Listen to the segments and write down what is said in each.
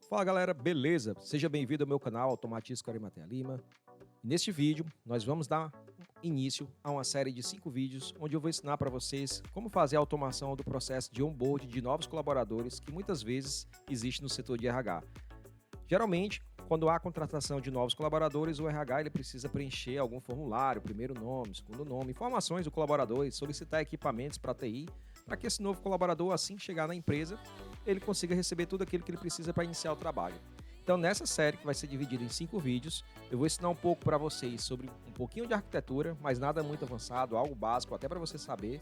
Fala galera, beleza? Seja bem-vindo ao meu canal Automatisco Arimatea Lima. E neste vídeo nós vamos dar início a uma série de 5 vídeos onde eu vou ensinar para vocês como fazer a automação do processo de onboard de novos colaboradores que muitas vezes existe no setor de RH. Geralmente, quando há contratação de novos colaboradores, o RH ele precisa preencher algum formulário, primeiro nome, segundo nome, informações do colaborador e solicitar equipamentos para a TI, para que esse novo colaborador, assim que chegar na empresa, ele consiga receber tudo aquilo que ele precisa para iniciar o trabalho. Então, nessa série, que vai ser dividida em 5 vídeos, eu vou ensinar um pouco para vocês sobre um pouquinho de arquitetura, mas nada muito avançado, algo básico, até para você saber.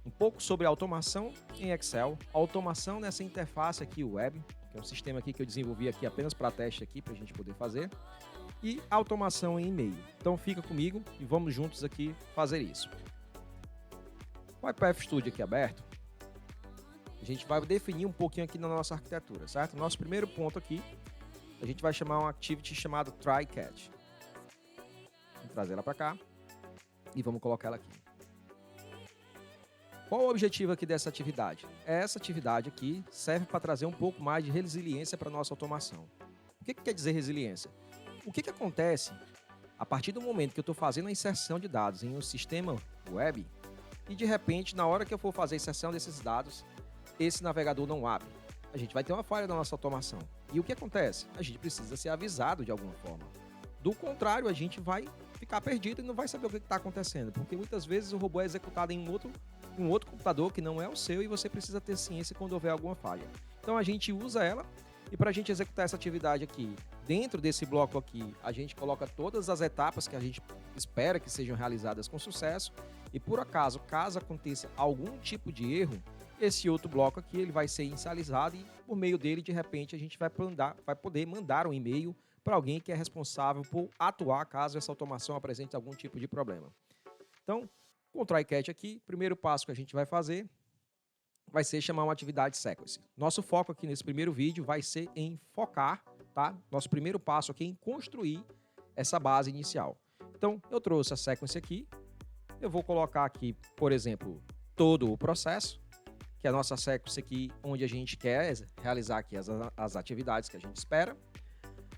Um pouco sobre automação em Excel, automação nessa interface aqui web, que é um sistema aqui que eu desenvolvi aqui apenas para teste aqui, para a gente poder fazer, e automação em e-mail. Então fica comigo e vamos juntos aqui fazer isso. Com o IPF Studio aqui aberto, a gente vai definir um pouquinho aqui na nossa arquitetura, certo? Nosso primeiro ponto aqui, a gente vai chamar um activity chamado try-catch. Vamos trazer ela para cá e vamos colocar ela aqui. Qual o objetivo aqui dessa atividade? Essa atividade aqui serve para trazer um pouco mais de resiliência para a nossa automação. O que quer dizer resiliência? O que acontece a partir do momento que eu estou fazendo a inserção de dados em um sistema web e de repente, na hora que eu for fazer a inserção desses dados, esse navegador não abre? A gente vai ter uma falha na nossa automação. E o que acontece? A gente precisa ser avisado de alguma forma. Do contrário, a gente vai ficar perdido e não vai saber o que está acontecendo, porque muitas vezes o robô é executado em um outro computador que não é o seu e você precisa ter ciência quando houver alguma falha. Então a gente usa ela e para a gente executar essa atividade aqui, dentro desse bloco aqui, a gente coloca todas as etapas que a gente espera que sejam realizadas com sucesso e por acaso, caso aconteça algum tipo de erro, esse outro bloco aqui ele vai ser inicializado e por meio dele, de repente, a gente vai poder mandar um e-mail para alguém que é responsável por atuar caso essa automação apresente algum tipo de problema. Então, com o try-catch aqui, primeiro passo que a gente vai fazer vai ser chamar uma atividade sequence. Nosso foco aqui nesse primeiro vídeo vai ser em focar, tá? Nosso primeiro passo aqui é em construir essa base inicial. Então, eu trouxe a sequence aqui, eu vou colocar aqui, por exemplo, todo o processo, que é a nossa sequence aqui, onde a gente quer realizar aqui as atividades que a gente espera.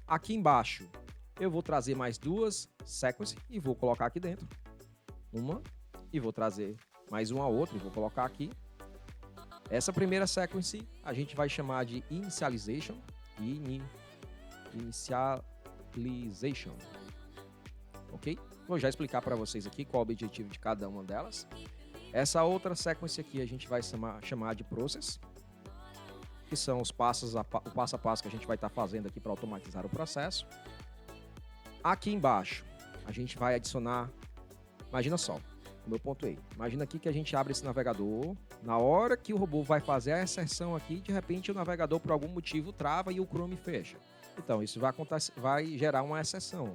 Aqui embaixo, eu vou trazer mais 2 sequences e vou colocar aqui dentro. Uma, e vou trazer mais uma outra e vou colocar aqui. Essa primeira sequence a gente vai chamar de initialization. Initialization. Ok? Vou já explicar para vocês aqui qual é o objetivo de cada uma delas. Essa outra sequence aqui a gente vai chamar de process, que são o passo a passo que a gente vai estar fazendo aqui para automatizar o processo. Aqui embaixo, a gente vai adicionar, imagina só, o meu ponto E. Imagina aqui que a gente abre esse navegador, na hora que o robô vai fazer a inserção aqui, de repente o navegador por algum motivo trava e o Chrome fecha. Então isso vai gerar uma exceção.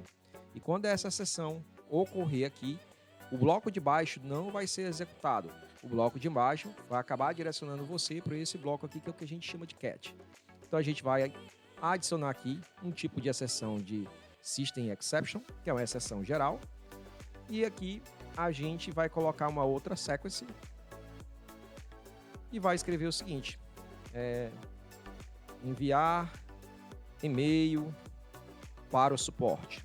E quando essa exceção ocorrer aqui, o bloco de baixo não vai ser executado. O bloco de baixo vai acabar direcionando você para esse bloco aqui, que é o que a gente chama de catch. Então a gente vai adicionar aqui um tipo de exceção de System Exception, que é uma exceção geral. E aqui a gente vai colocar uma outra sequence e vai escrever o seguinte: enviar e-mail para o suporte.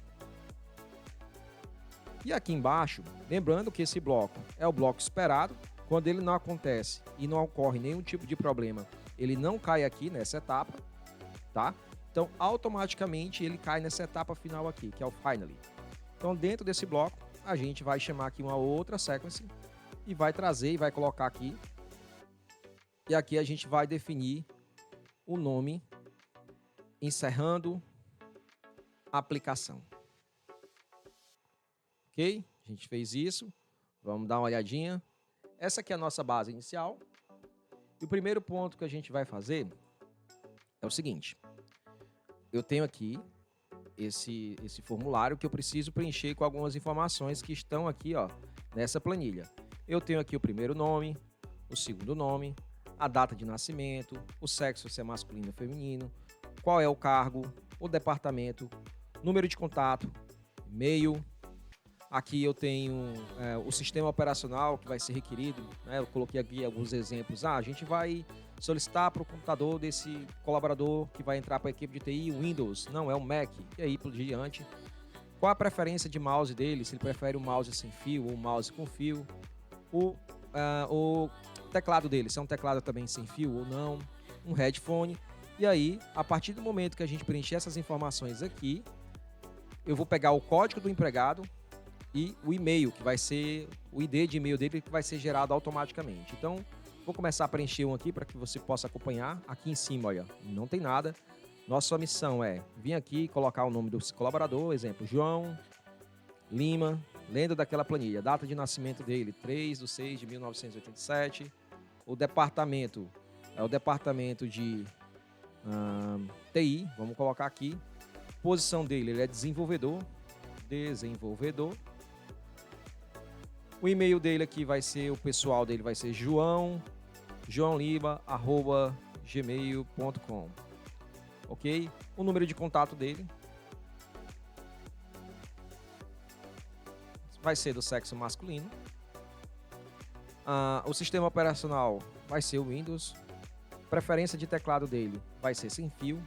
E aqui embaixo, lembrando que esse bloco é o bloco esperado. Quando ele não acontece e não ocorre nenhum tipo de problema, ele não cai aqui nessa etapa, tá? Então, automaticamente ele cai nessa etapa final aqui, que é o finally. Então, dentro desse bloco, a gente vai chamar aqui uma outra sequence e vai trazer e vai colocar aqui. E aqui a gente vai definir o nome encerrando a aplicação. Ok? A gente fez isso. Vamos dar uma olhadinha. Essa aqui é a nossa base inicial. E o primeiro ponto que a gente vai fazer é o seguinte. Eu tenho aqui esse formulário que eu preciso preencher com algumas informações que estão aqui, ó, nessa planilha. Eu tenho aqui o primeiro nome, o segundo nome, a data de nascimento, o sexo, se é masculino ou feminino, qual é o cargo, o departamento, número de contato, e-mail. Aqui eu tenho o sistema operacional que vai ser requerido, né? Eu coloquei aqui alguns exemplos. A gente vai solicitar para o computador desse colaborador que vai entrar para a equipe de TI o Windows, não é o Mac, e aí por diante. Qual a preferência de mouse dele, se ele prefere o mouse sem fio ou o mouse com fio. O teclado dele, se é um teclado também sem fio ou não, um headphone. E aí, a partir do momento que a gente preencher essas informações aqui, eu vou pegar o código do empregado e o e-mail, que vai ser o ID de e-mail dele, que vai ser gerado automaticamente. Então, vou começar a preencher um aqui para que você possa acompanhar. Aqui em cima, olha, não tem nada. Nossa missão é vir aqui e colocar o nome do colaborador, exemplo, João Lima, lendo daquela planilha, data de nascimento dele, 3/6/1987. O departamento é o departamento de TI, vamos colocar aqui. Posição dele, ele é desenvolvedor. O e-mail dele aqui vai ser, o pessoal dele vai ser joaolima@gmail.com. Ok? O número de contato dele vai ser do sexo masculino. O sistema operacional vai ser o Windows. Preferência de teclado dele vai ser sem fio.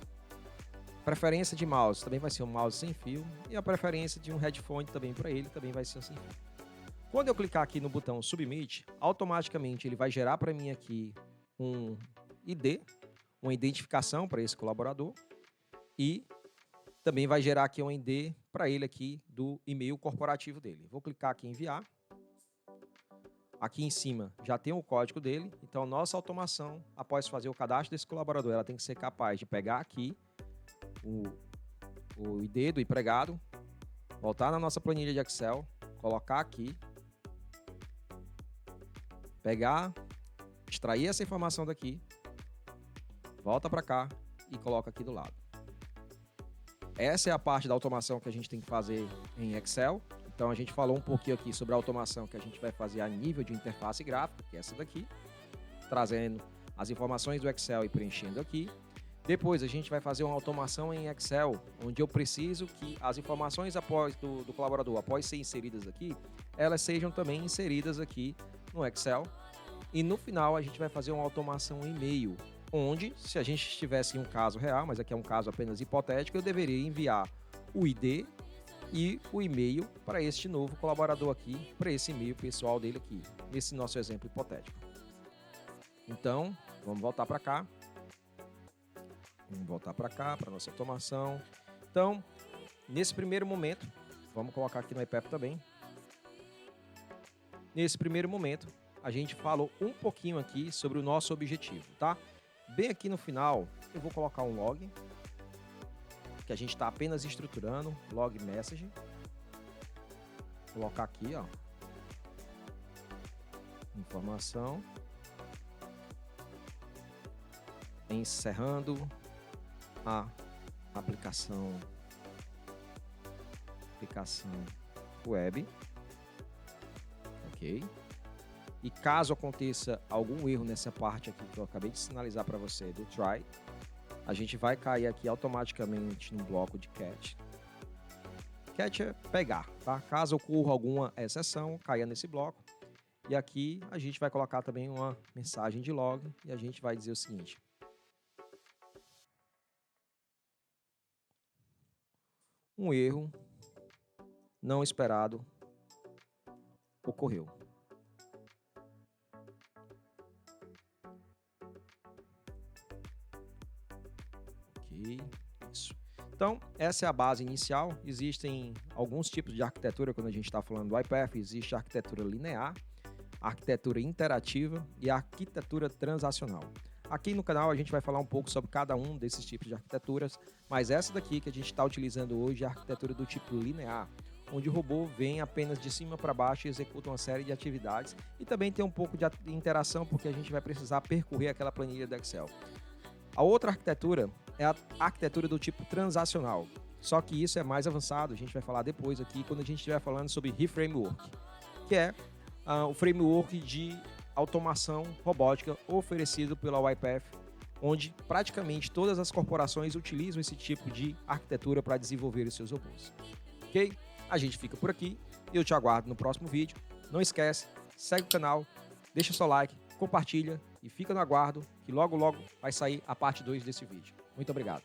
Preferência de mouse também vai ser um mouse sem fio. E a preferência de um headphone também para ele também vai ser sem fio. Quando eu clicar aqui no botão Submit, automaticamente ele vai gerar para mim aqui um ID, uma identificação para esse colaborador. E também vai gerar aqui um ID para ele aqui do e-mail corporativo dele. Vou clicar aqui em enviar. Aqui em cima já tem o código dele. Então, nossa automação, após fazer o cadastro desse colaborador, ela tem que ser capaz de pegar aqui o ID do empregado, voltar na nossa planilha de Excel, colocar aqui, pegar, extrair essa informação daqui, volta para cá e coloca aqui do lado. Essa é a parte da automação que a gente tem que fazer em Excel. Então, a gente falou um pouquinho aqui sobre a automação que a gente vai fazer a nível de interface gráfica, que é essa daqui, trazendo as informações do Excel e preenchendo aqui. Depois, a gente vai fazer uma automação em Excel, onde eu preciso que as informações do colaborador, após ser inseridas aqui, elas sejam também inseridas aqui no Excel. E no final, a gente vai fazer uma automação em e-mail, onde, se a gente estivesse em um caso real, mas aqui é um caso apenas hipotético, eu deveria enviar o ID e o e-mail para este novo colaborador aqui, para esse e-mail pessoal dele aqui, nesse nosso exemplo hipotético. Então, vamos voltar para cá. Vamos voltar para cá, para a nossa automação. Então, nesse primeiro momento, vamos colocar aqui no iPad também. Nesse primeiro momento, a gente falou um pouquinho aqui sobre o nosso objetivo, tá? Bem aqui no final, eu vou colocar um log, que a gente está apenas estruturando, log message. Vou colocar aqui, ó, informação. Encerrando a aplicação web, ok? E caso aconteça algum erro nessa parte aqui que eu acabei de sinalizar para você do try, a gente vai cair aqui automaticamente no bloco de catch. Catch é pegar, tá? Caso ocorra alguma exceção, caia nesse bloco. E aqui a gente vai colocar também uma mensagem de log e a gente vai dizer o seguinte: um erro não esperado ocorreu. Ok, isso. Então, essa é a base inicial. Existem alguns tipos de arquitetura quando a gente está falando do iPath. Existe a arquitetura linear, a arquitetura interativa e a arquitetura transacional. Aqui no canal a gente vai falar um pouco sobre cada um desses tipos de arquiteturas, mas essa daqui que a gente está utilizando hoje é a arquitetura do tipo linear, onde o robô vem apenas de cima para baixo e executa uma série de atividades e também tem um pouco de interação porque a gente vai precisar percorrer aquela planilha do Excel. A outra arquitetura é a arquitetura do tipo transacional, só que isso é mais avançado, a gente vai falar depois aqui quando a gente estiver falando sobre ReFramework, que é o framework de automação robótica oferecido pela UiPath, onde praticamente todas as corporações utilizam esse tipo de arquitetura para desenvolver os seus robôs. Ok? A gente fica por aqui e eu te aguardo no próximo vídeo. Não esquece, segue o canal, deixa seu like, compartilha e fica no aguardo que logo logo vai sair a parte 2 desse vídeo. Muito obrigado.